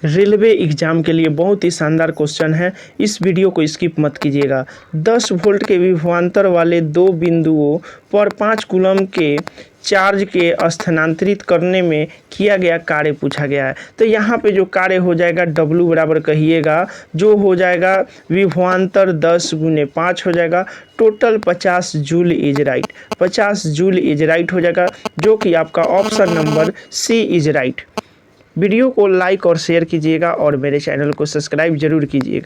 Railway exam के लिए बहुत ही शानदार क्वेश्चन है, इस वीडियो को स्किप मत कीजिएगा। 10 वोल्ट के विभवांतर वाले दो बिंदुओं पर 5 कूलम के चार्ज के स्थानांतरित करने में किया गया कार्य पूछा गया है। तो यहाँ पे जो कार्य हो जाएगा W बराबर कहिएगा, जो हो जाएगा विभवांतर 10 गुने 5 हो जाएगा, total 50 joule is right. 50 joule is right हो जाएगा, जो कि आपका option number C is right. Video को लाइक और शेयर कीजिएगा और मेरे चैनल को सब्सक्राइब जरूर कीजिएगा।